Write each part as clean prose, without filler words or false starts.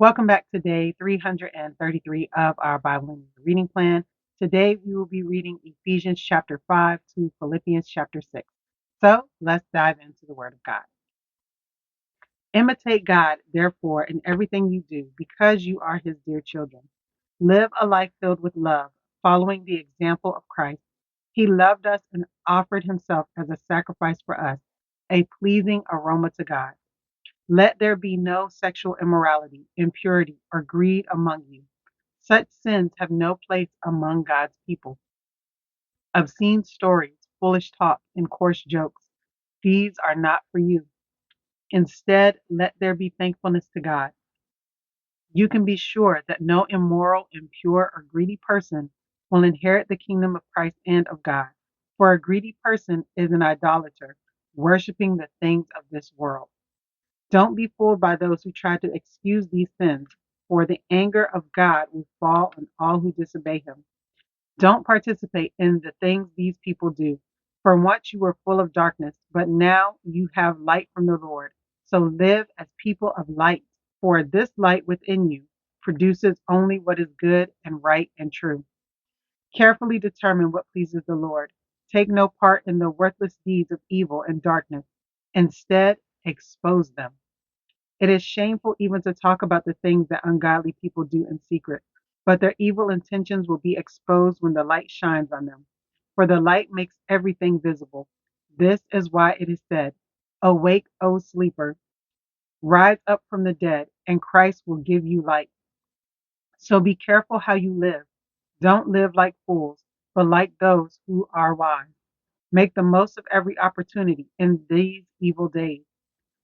Welcome back to day 333 of our Bible and reading plan. Today we will be reading Ephesians chapter 5 to Philippians chapter 6. So let's dive into the Word of God. Imitate God, therefore, in everything you do, because you are His dear children. Live a life filled with love, following the example of Christ. He loved us and offered Himself as a sacrifice for us, a pleasing aroma to God. Let there be no sexual immorality, impurity, or greed among you. Such sins have no place among God's people. Obscene stories, foolish talk, and coarse jokes, these are not for you. Instead, let there be thankfulness to God. You can be sure that no immoral, impure, or greedy person will inherit the kingdom of Christ and of God. For a greedy person is an idolater, worshiping the things of this world. Don't be fooled by those who try to excuse these sins, for the anger of God will fall on all who disobey Him. Don't participate in the things these people do. For once you were full of darkness, but now you have light from the Lord. So live as people of light, for this light within you produces only what is good and right and true. Carefully determine what pleases the Lord. Take no part in the worthless deeds of evil and darkness. Instead, expose them. It is shameful even to talk about the things that ungodly people do in secret, but their evil intentions will be exposed when the light shines on them. For the light makes everything visible. This is why it is said, "Awake, O sleeper, rise up from the dead, and Christ will give you light." So be careful how you live. Don't live like fools, but like those who are wise. Make the most of every opportunity in these evil days.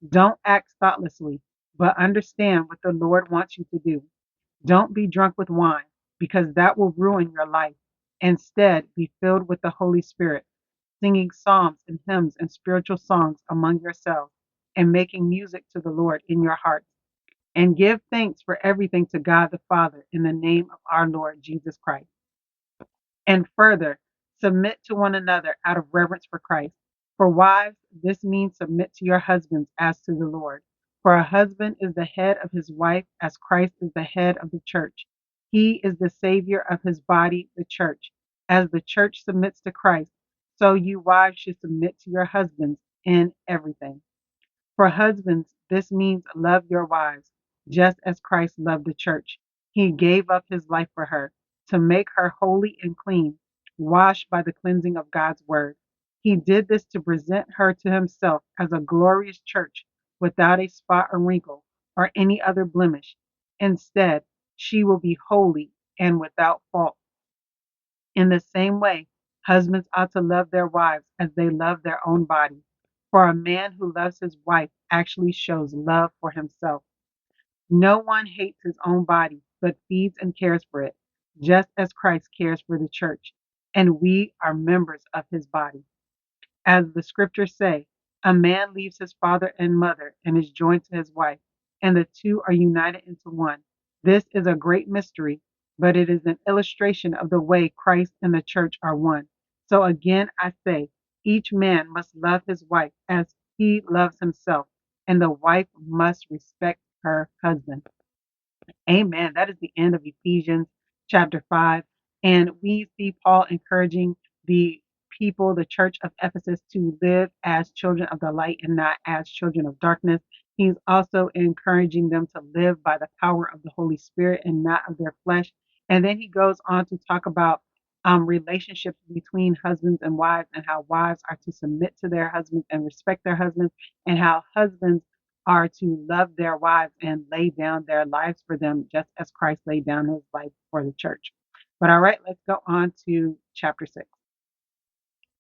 Don't act thoughtlessly, but understand what the Lord wants you to do. Don't be drunk with wine, because that will ruin your life. Instead, be filled with the Holy Spirit, singing psalms and hymns and spiritual songs among yourselves, and making music to the Lord in your hearts. And give thanks for everything to God the Father in the name of our Lord Jesus Christ. And further, submit to one another out of reverence for Christ. For wives, this means submit to your husbands as to the Lord. For a husband is the head of his wife, as Christ is the head of the church. He is the Savior of his body, the church. As the church submits to Christ, so you wives should submit to your husbands in everything. For husbands, this means love your wives, just as Christ loved the church. He gave up his life for her, to make her holy and clean, washed by the cleansing of God's word. He did this to present her to himself as a glorious church, without a spot or wrinkle or any other blemish. Instead, she will be holy and without fault. In the same way, husbands ought to love their wives as they love their own body. For a man who loves his wife actually shows love for himself. No one hates his own body, but feeds and cares for it, just as Christ cares for the church, and we are members of his body. As the scriptures say, a man leaves his father and mother and is joined to his wife, and the two are united into one. This is a great mystery, but it is an illustration of the way Christ and the church are one. So again, I say, each man must love his wife as he loves himself, and the wife must respect her husband. Amen. That is the end of Ephesians chapter 5. And we see Paul encouraging the people, the church of Ephesus, to live as children of the light and not as children of darkness. He's also encouraging them to live by the power of the Holy Spirit and not of their flesh. And then he goes on to talk about relationships between husbands and wives, and how wives are to submit to their husbands and respect their husbands, and how husbands are to love their wives and lay down their lives for them, just as Christ laid down his life for the church. But all right, let's go on to chapter 6.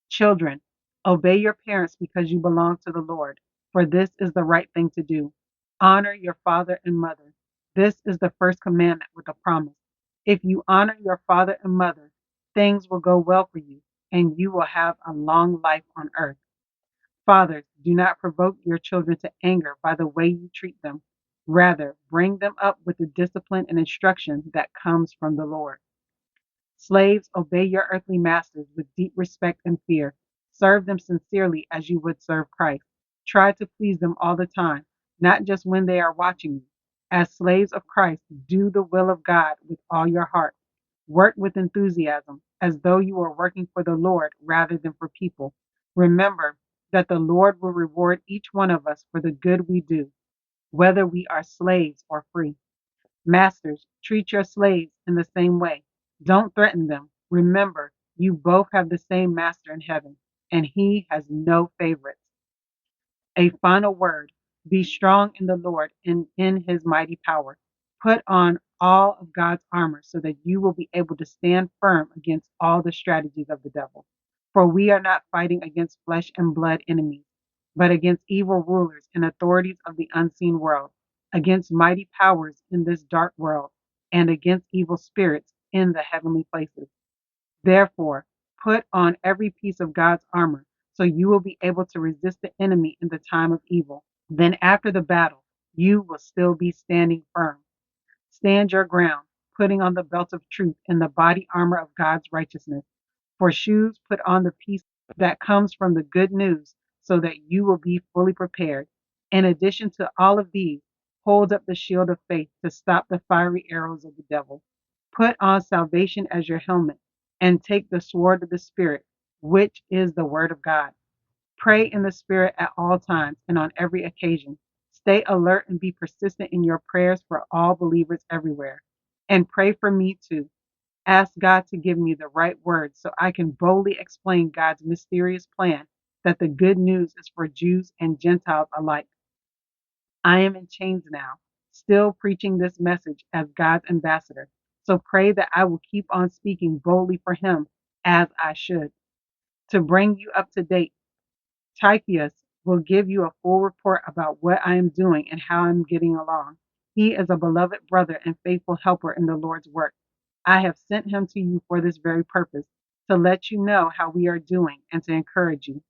Children, obey your parents because you belong to the Lord, for this is the right thing to do. Honor your father and mother. This is the first commandment with a promise. If you honor your father and mother, things will go well for you, and you will have a long life on earth. Fathers, do not provoke your children to anger by the way you treat them. Rather, bring them up with the discipline and instruction that comes from the Lord. Slaves, obey your earthly masters with deep respect and fear. Serve them sincerely as you would serve Christ. Try to please them all the time, not just when they are watching you. As slaves of Christ, do the will of God with all your heart. Work with enthusiasm, as though you were working for the Lord rather than for people. Remember that the Lord will reward each one of us for the good we do, whether we are slaves or free. Masters, treat your slaves in the same way. Don't threaten them. Remember, you both have the same master in heaven, and he has no favorites. A final word: be strong in the Lord and in his mighty power. Put on all of God's armor so that you will be able to stand firm against all the strategies of the devil. For we are not fighting against flesh and blood enemies, but against evil rulers and authorities of the unseen world, against mighty powers in this dark world, and against evil spirits in the heavenly places. Therefore, put on every piece of God's armor so you will be able to resist the enemy in the time of evil. Then, after the battle, you will still be standing firm. Stand your ground, putting on the belt of truth and the body armor of God's righteousness. For shoes, put on the peace that comes from the good news so that you will be fully prepared. In addition to all of these, hold up the shield of faith to stop the fiery arrows of the devil. Put on salvation as your helmet and take the sword of the Spirit, which is the word of God. Pray in the Spirit at all times and on every occasion. Stay alert and be persistent in your prayers for all believers everywhere. And pray for me too. Ask God to give me the right words so I can boldly explain God's mysterious plan that the good news is for Jews and Gentiles alike. I am in chains now, still preaching this message as God's ambassador. So pray that I will keep on speaking boldly for him as I should. To bring you up to date, Tychius will give you a full report about what I am doing and how I'm getting along. He is a beloved brother and faithful helper in the Lord's work. I have sent him to you for this very purpose, to let you know how we are doing and to encourage you.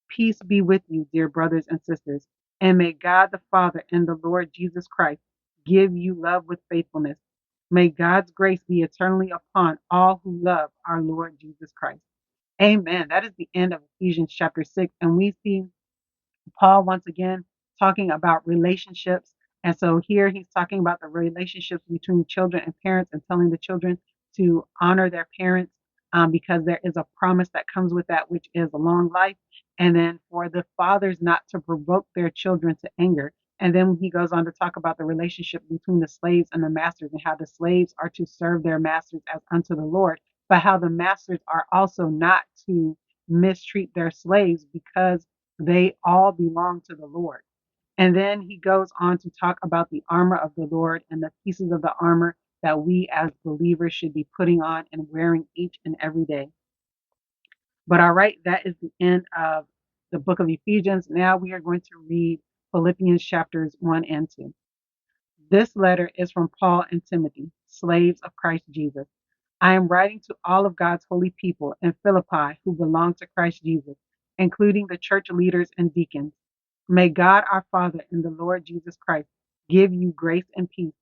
Peace be with you, dear brothers and sisters, and may God the Father and the Lord Jesus Christ give you love with faithfulness. May God's grace be eternally upon all who love our Lord Jesus Christ. Amen. That is the end of Ephesians chapter 6. And we see Paul once again talking about relationships. And so here he's talking about the relationships between children and parents and telling the children to honor their parents because there is a promise that comes with that, which is a long life. And then for the fathers not to provoke their children to anger. And then he goes on to talk about the relationship between the slaves and the masters and how the slaves are to serve their masters as unto the Lord, but how the masters are also not to mistreat their slaves because they all belong to the Lord. And then he goes on to talk about the armor of the Lord and the pieces of the armor that we as believers should be putting on and wearing each and every day. But all right, that is the end of the book of Ephesians. Now we are going to read Philippians chapters 1 and 2. This letter is from Paul and Timothy, slaves of Christ Jesus. I am writing to all of God's holy people in Philippi who belong to Christ Jesus, including the church leaders and deacons. May God our Father and the Lord Jesus Christ give you grace and peace.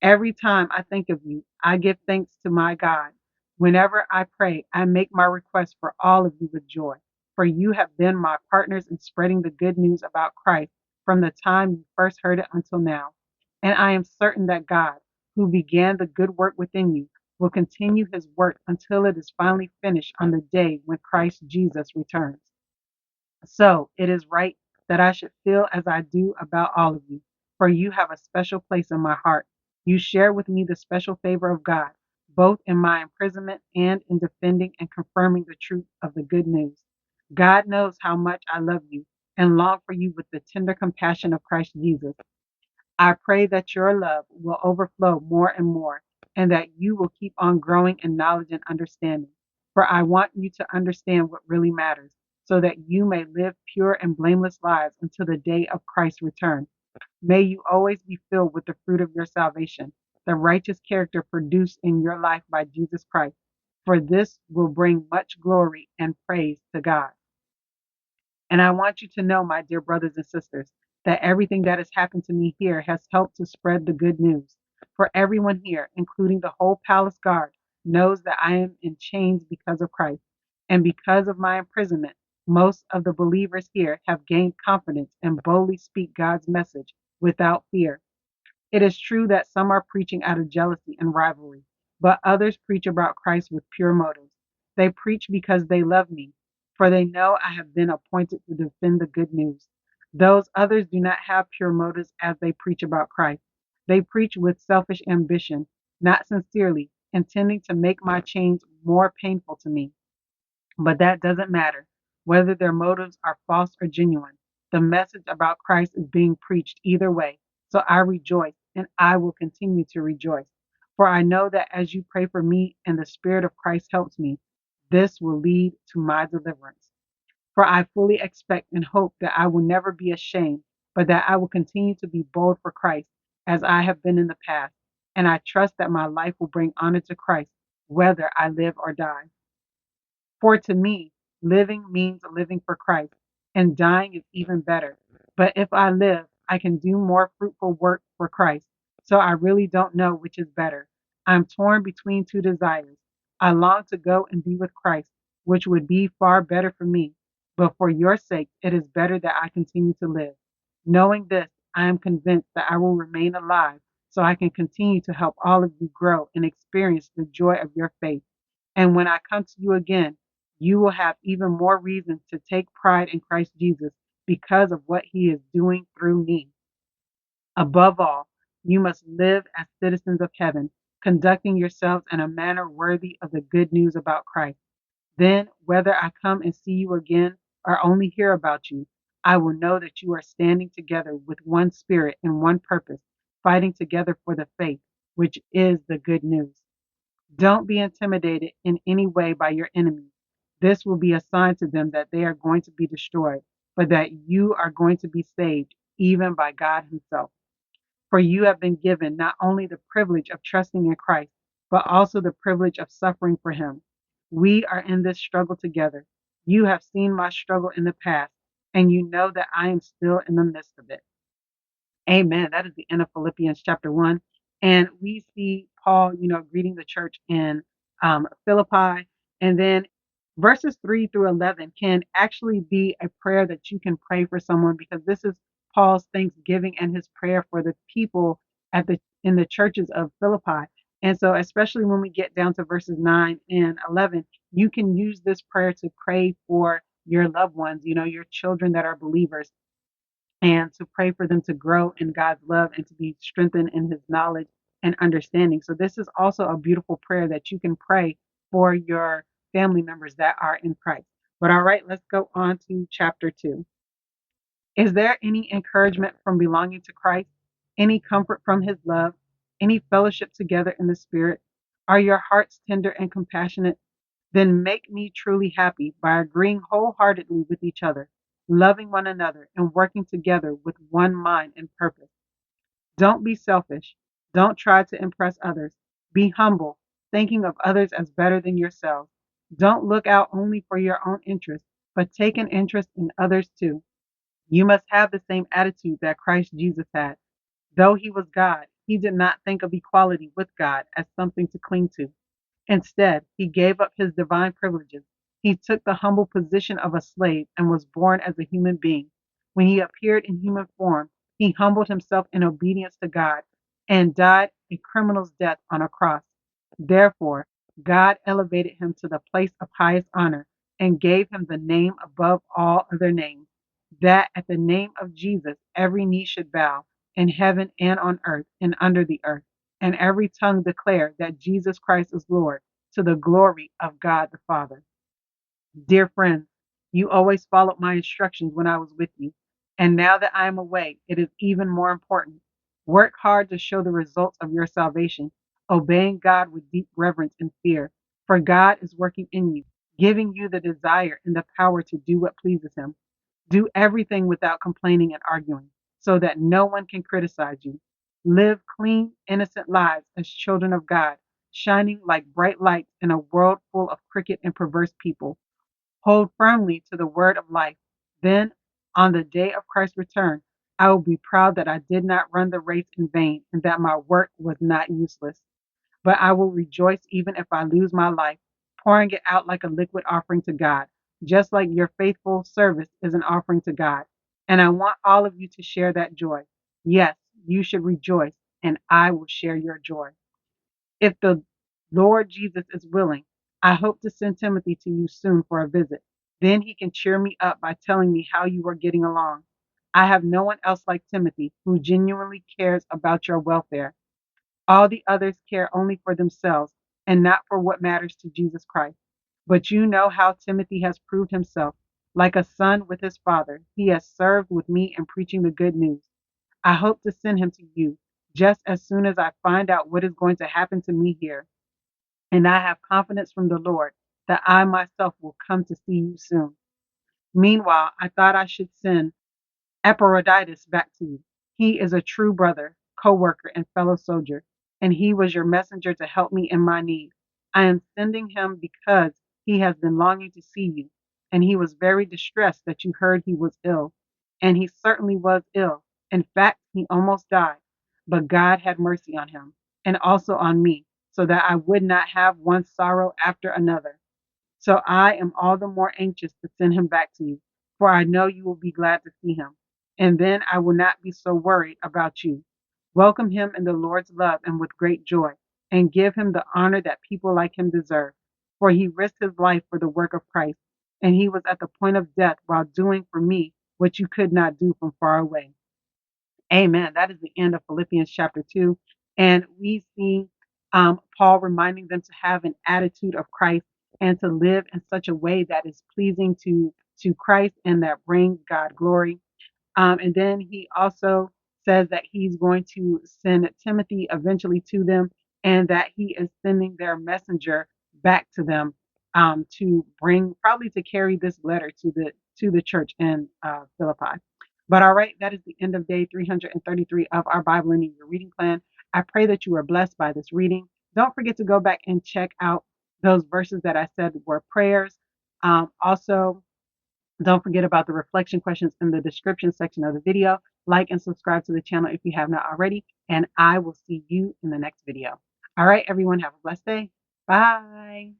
Every time I think of you, I give thanks to my God. Whenever I pray, I make my request for all of you with joy, for you have been my partners in spreading the good news about Christ from the time you first heard it until now. And I am certain that God, who began the good work within you, will continue his work until it is finally finished on the day when Christ Jesus returns. So it is right that I should feel as I do about all of you, for you have a special place in my heart. You share with me the special favor of God, both in my imprisonment and in defending and confirming the truth of the good news. God knows how much I love you and long for you with the tender compassion of Christ Jesus. I pray that your love will overflow more and more, and that you will keep on growing in knowledge and understanding. For I want you to understand what really matters, so that you may live pure and blameless lives until the day of Christ's return. May you always be filled with the fruit of your salvation, the righteous character produced in your life by Jesus Christ. For this will bring much glory and praise to God. And I want you to know, my dear brothers and sisters, that everything that has happened to me here has helped to spread the good news. For everyone here, including the whole palace guard, knows that I am in chains because of Christ. And because of my imprisonment, most of the believers here have gained confidence and boldly speak God's message without fear. It is true that some are preaching out of jealousy and rivalry, but others preach about Christ with pure motives. They preach because they love me, for they know I have been appointed to defend the good news. Those others do not have pure motives as they preach about Christ. They preach with selfish ambition, not sincerely, intending to make my chains more painful to me. But that doesn't matter. Whether their motives are false or genuine, the message about Christ is being preached either way. So I rejoice, and I will continue to rejoice. For I know that as you pray for me and the Spirit of Christ helps me, this will lead to my deliverance. For I fully expect and hope that I will never be ashamed, but that I will continue to be bold for Christ as I have been in the past. And I trust that my life will bring honor to Christ, whether I live or die. For to me, living means living for Christ, and dying is even better. But if I live, I can do more fruitful work for Christ. So I really don't know which is better. I'm torn between two desires. I long to go and be with Christ, which would be far better for me. But for your sake, it is better that I continue to live. Knowing this, I am convinced that I will remain alive so I can continue to help all of you grow and experience the joy of your faith. And when I come to you again, you will have even more reason to take pride in Christ Jesus because of what he is doing through me. Above all, you must live as citizens of heaven, conducting yourselves in a manner worthy of the good news about Christ. Then, whether I come and see you again or only hear about you, I will know that you are standing together with one spirit and one purpose, fighting together for the faith, which is the good news. Don't be intimidated in any way by your enemies. This will be a sign to them that they are going to be destroyed, but that you are going to be saved, even by God Himself. For you have been given not only the privilege of trusting in Christ, but also the privilege of suffering for Him. We are in this struggle together. You have seen my struggle in the past, and you know that I am still in the midst of it. Amen. That is the end of Philippians chapter 1. And we see Paul, greeting the church in Philippi. And then verses 3 through 11 can actually be a prayer that you can pray for someone, because this is Paul's thanksgiving and his prayer for the people in the churches of Philippi. And so, especially when we get down to verses 9 and 11, you can use this prayer to pray for your loved ones, your children that are believers, and to pray for them to grow in God's love and to be strengthened in his knowledge and understanding. So this is also a beautiful prayer that you can pray for your family members that are in Christ. But all right, let's go on to chapter 2. Is there any encouragement from belonging to Christ? Any comfort from his love? Any fellowship together in the Spirit? Are your hearts tender and compassionate? Then make me truly happy by agreeing wholeheartedly with each other, loving one another, and working together with one mind and purpose. Don't be selfish. Don't try to impress others. Be humble, thinking of others as better than yourselves. Don't look out only for your own interests, but take an interest in others too. You must have the same attitude that Christ Jesus had. Though he was God, he did not think of equality with God as something to cling to. Instead, he gave up his divine privileges. He took the humble position of a slave and was born as a human being. When he appeared in human form, he humbled himself in obedience to God and died a criminal's death on a cross. Therefore, God elevated him to the place of highest honor and gave him the name above all other names, that at the name of Jesus every knee should bow, in heaven and on earth and under the earth, and every tongue declare that Jesus Christ is Lord, to the glory of God the Father. Dear friends, you always followed my instructions when I was with you, and now that I am away, it is even more important. Work hard to show the results of your salvation, obeying God with deep reverence and fear, for God is working in you, giving you the desire and the power to do what pleases Him. Do everything without complaining and arguing, so that no one can criticize you. Live clean, innocent lives as children of God, shining like bright lights in a world full of crooked and perverse people. Hold firmly to the word of life. Then, on the day of Christ's return, I will be proud that I did not run the race in vain and that my work was not useless. But I will rejoice even if I lose my life, pouring it out like a liquid offering to God, just like your faithful service is an offering to God. And I want all of you to share that joy. Yes, you should rejoice, and I will share your joy. If the Lord Jesus is willing, I hope to send Timothy to you soon for a visit. Then he can cheer me up by telling me how you are getting along. I have no one else like Timothy who genuinely cares about your welfare. All the others care only for themselves and not for what matters to Jesus Christ. But you know how Timothy has proved himself. Like a son with his father, he has served with me in preaching the good news. I hope to send him to you just as soon as I find out what is going to happen to me here. And I have confidence from the Lord that I myself will come to see you soon. Meanwhile, I thought I should send Epaphroditus back to you. He is a true brother, co-worker, and fellow soldier, and he was your messenger to help me in my need. I am sending him because he has been longing to see you, and he was very distressed that you heard he was ill. And he certainly was ill. In fact, he almost died. But God had mercy on him, and also on me, so that I would not have one sorrow after another. So I am all the more anxious to send him back to you, for I know you will be glad to see him. And then I will not be so worried about you. Welcome him in the Lord's love and with great joy, and give him the honor that people like him deserve. For he risked his life for the work of Christ, and he was at the point of death while doing for me what you could not do from far away. Amen. That is the end of Philippians chapter 2. And we see Paul reminding them to have an attitude of Christ and to live in such a way that is pleasing to Christ and that brings God glory. And then he also says that he's going to send Timothy eventually to them and that he is sending their messenger back to them to bring, probably to carry this letter to the church in Philippi. But all right, that is the end of day 333 of our Bible in Your Reading Plan. I pray that you were blessed by this reading. Don't forget to go back and check out those verses that I said were prayers. Also, don't forget about the reflection questions in the description section of the video. Like and subscribe to the channel if you have not already, and I will see you in the next video. All right, everyone, have a blessed day. Bye.